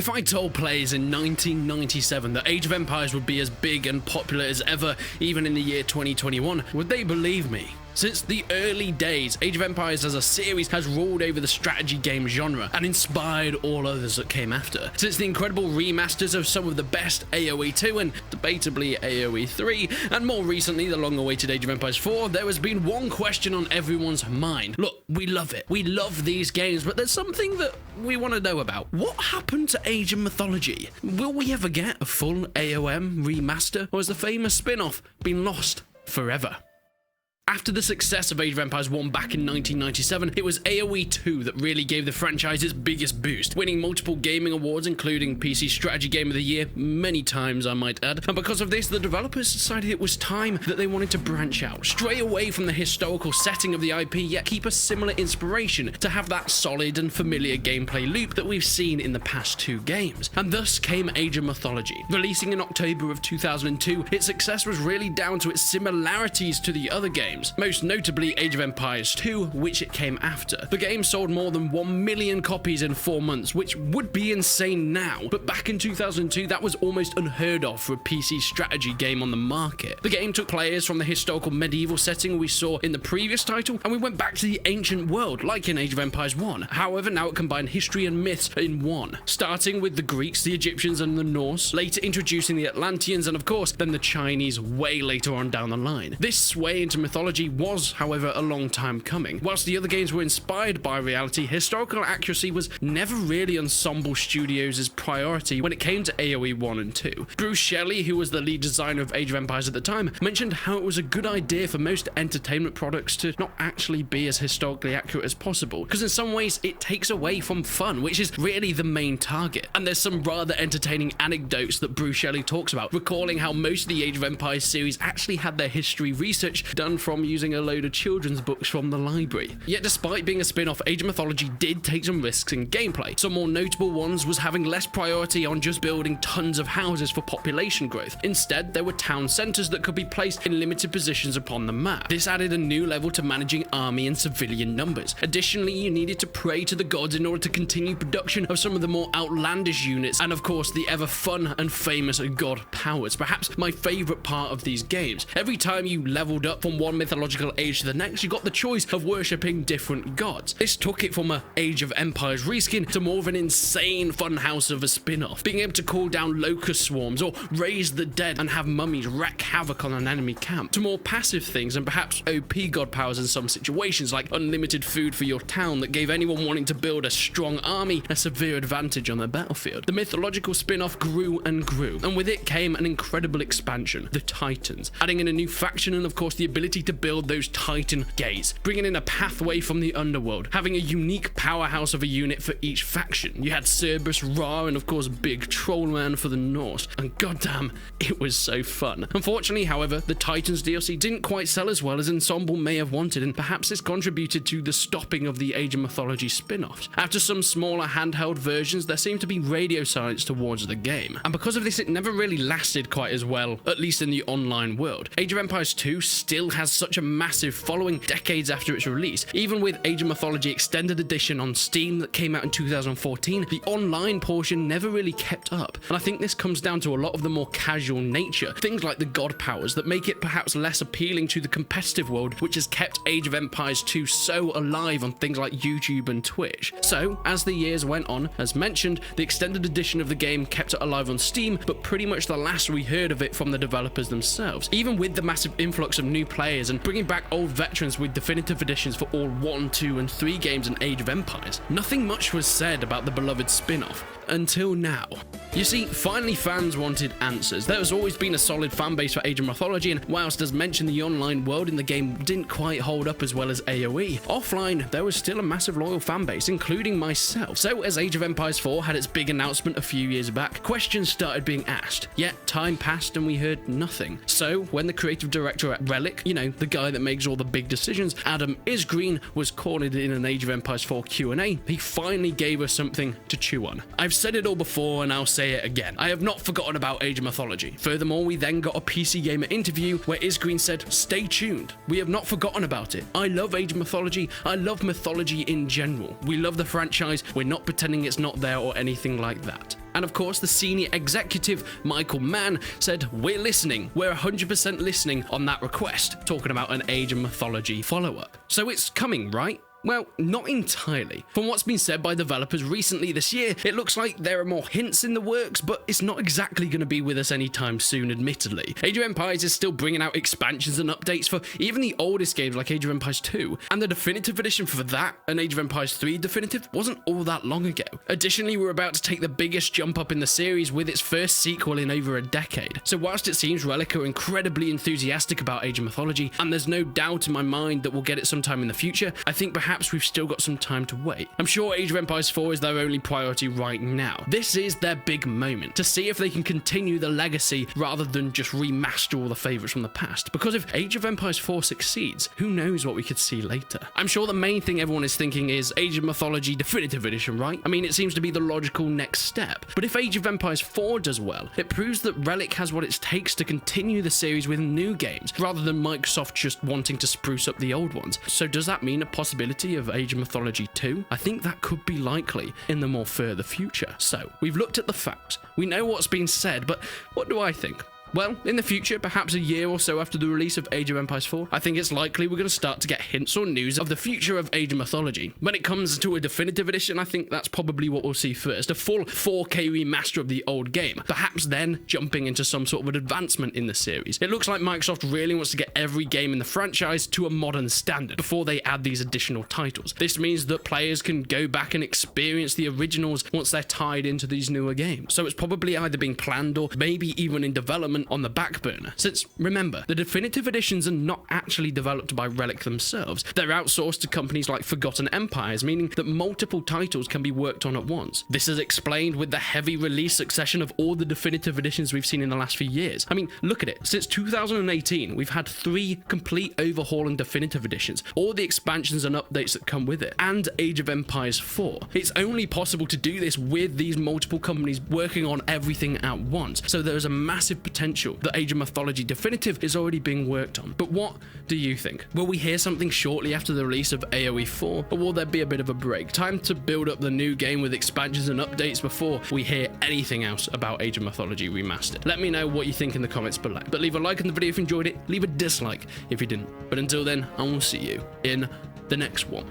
If I told players in 1997 that Age of Empires would be as big and popular as ever, even in the year 2021, would they believe me? Since the early days, Age of Empires as a series has ruled over the strategy game genre and inspired all others that came after. Since the incredible remasters of some of the best AoE 2 and debatably AoE 3, and more recently the long-awaited Age of Empires 4, there has been one question on everyone's mind. Look, we love it. We love these games, but there's something that we want to know about. What happened to Age of Mythology? Will we ever get a full AOM remaster, or has the famous spin-off been lost forever? After the success of Age of Empires 1 back in 1997, it was AoE 2 that really gave the franchise its biggest boost, winning multiple gaming awards including PC Strategy Game of the Year many times, I might add. And because of this, the developers decided it was time that they wanted to branch out, stray away from the historical setting of the IP, yet keep a similar inspiration to have that solid and familiar gameplay loop that we've seen in the past two games. And thus came Age of Mythology. Releasing in October of 2002, its success was really down to its similarities to the other games. Most notably Age of Empires 2, which it came after. The game sold more than 1 million copies in 4 months, which would be insane now, but back in 2002 that was almost unheard of for a PC strategy game on the market. The game took players from the historical medieval setting we saw in the previous title, and we went back to the ancient world, like in Age of Empires 1. However, now it combined history and myths in one, starting with the Greeks, the Egyptians and the Norse, later introducing the Atlanteans, and of course then the Chinese way later on down the line. This sway into mythology was, however, a long time coming. Whilst the other games were inspired by reality, historical accuracy was never really Ensemble Studios' priority when it came to AoE 1 and 2. Bruce Shelley, who was the lead designer of Age of Empires at the time, mentioned how it was a good idea for most entertainment products to not actually be as historically accurate as possible, because in some ways it takes away from fun, which is really the main target. And there's some rather entertaining anecdotes that Bruce Shelley talks about, recalling how most of the Age of Empires series actually had their history research done from using a load of children's books from the library. Yet despite being a spin-off, Age of Mythology did take some risks in gameplay. Some more notable ones was having less priority on just building tons of houses for population growth. Instead, there were town centers that could be placed in limited positions upon the map. This added a new level to managing army and civilian numbers. Additionally, you needed to pray to the gods in order to continue production of some of the more outlandish units, and of course the ever fun and famous god powers, perhaps my favorite part of these games. Every time you leveled up from one mythological age to the next, you got the choice of worshipping different gods. This took it from a Age of Empires reskin to more of an insane funhouse of a spin-off, being able to call down locust swarms or raise the dead and have mummies wreak havoc on an enemy camp, to more passive things and perhaps OP god powers in some situations, like unlimited food for your town that gave anyone wanting to build a strong army a severe advantage on the battlefield. The mythological spin-off grew and grew, and with it came an incredible expansion, the Titans, adding in a new faction and of course the ability to build those Titan gates, bringing in a pathway from the underworld, having a unique powerhouse of a unit for each faction. You had Cerberus, Ra, and of course Big Trollman for the Norse, and goddamn, it was so fun. Unfortunately, however, the Titans DLC didn't quite sell as well as Ensemble may have wanted, and perhaps this contributed to the stopping of the Age of Mythology spin-offs. After some smaller handheld versions, there seemed to be radio silence towards the game, and because of this it never really lasted quite as well, at least in the online world. Age of Empires 2 still has such a massive following decades after its release. Even with Age of Mythology Extended Edition on Steam that came out in 2014, the online portion never really kept up, and I think this comes down to a lot of the more casual nature, things like the god powers that make it perhaps less appealing to the competitive world, which has kept Age of Empires 2 so alive on things like YouTube and Twitch. So, as the years went on, as mentioned, the extended edition of the game kept it alive on Steam, but pretty much the last we heard of it from the developers themselves. Even with the massive influx of new players and bringing back old veterans with definitive editions for all 1, 2 and 3 games in Age of Empires, nothing much was said about the beloved spin-off. Until now. You see, finally fans wanted answers. There has always been a solid fan base for Age of Mythology, and whilst as mentioned the online world in the game didn't quite hold up as well as AoE, offline there was still a massive loyal fan base, including myself. So as Age of Empires 4 had its big announcement a few years back, questions started being asked, yet time passed and we heard nothing. So when the creative director at Relic, you know, the guy that makes all the big decisions, Adam Isgreen, was cornered in an Age of Empires 4 Q&A, he finally gave us something to chew on. I've said it all before and I'll say it again. I have not forgotten about Age of Mythology. Furthermore, we then got a PC Gamer interview where Isgreen said, "Stay tuned. We have not forgotten about it. I love Age of Mythology. I love mythology in general. We love the franchise. We're not pretending it's not there or anything like that." And of course, the senior executive, Michael Mann, said, "We're listening. We're 100% listening on that request," talking about an Age of Mythology follow-up. So it's coming, right? Well, not entirely. From what's been said by developers recently this year, it looks like there are more hints in the works, but it's not exactly going to be with us anytime soon, admittedly. Age of Empires is still bringing out expansions and updates for even the oldest games like Age of Empires 2, and the definitive edition for that, and Age of Empires 3 definitive, wasn't all that long ago. Additionally, we're about to take the biggest jump up in the series with its first sequel in over a decade. So whilst it seems Relic are incredibly enthusiastic about Age of Mythology, and there's no doubt in my mind that we'll get it sometime in the future, I think perhaps we've still got some time to wait. I'm sure Age of Empires 4 is their only priority right now. This is their big moment, to see if they can continue the legacy rather than just remaster all the favourites from the past. Because if Age of Empires 4 succeeds, who knows what we could see later. I'm sure the main thing everyone is thinking is Age of Mythology Definitive Edition, right? I mean, it seems to be the logical next step. But if Age of Empires 4 does well, it proves that Relic has what it takes to continue the series with new games, rather than Microsoft just wanting to spruce up the old ones. So does that mean a possibility of Age of Mythology 2? I think that could be likely in the more further future. So, we've looked at the facts. We know what's been said, but what do I think? Well, in the future, perhaps a year or so after the release of Age of Empires 4, I think it's likely we're going to start to get hints or news of the future of Age of Mythology. When it comes to a definitive edition, I think that's probably what we'll see first, a full 4K remaster of the old game, perhaps then jumping into some sort of an advancement in the series. It looks like Microsoft really wants to get every game in the franchise to a modern standard before they add these additional titles. This means that players can go back and experience the originals once they're tied into these newer games. So it's probably either being planned or maybe even in development on the back burner, since remember, the definitive editions are not actually developed by Relic themselves. They're outsourced to companies like Forgotten Empires, meaning that multiple titles can be worked on at once. This is explained with the heavy release succession of all the definitive editions we've seen in the last few years. I mean, look at it. Since 2018, we've had 3 complete overhaul and definitive editions, all the expansions and updates that come with it, and Age of Empires 4. It's only possible to do this with these multiple companies working on everything at once, so there's a massive potential that Age of Mythology Definitive is already being worked on. But what do you think? Will we hear something shortly after the release of AoE 4, or will there be a bit of a break? Time to build up the new game with expansions and updates before we hear anything else about Age of Mythology Remastered. Let me know what you think in the comments below. But leave a like on the video if you enjoyed it, leave a dislike if you didn't. But until then, I will see you in the next one.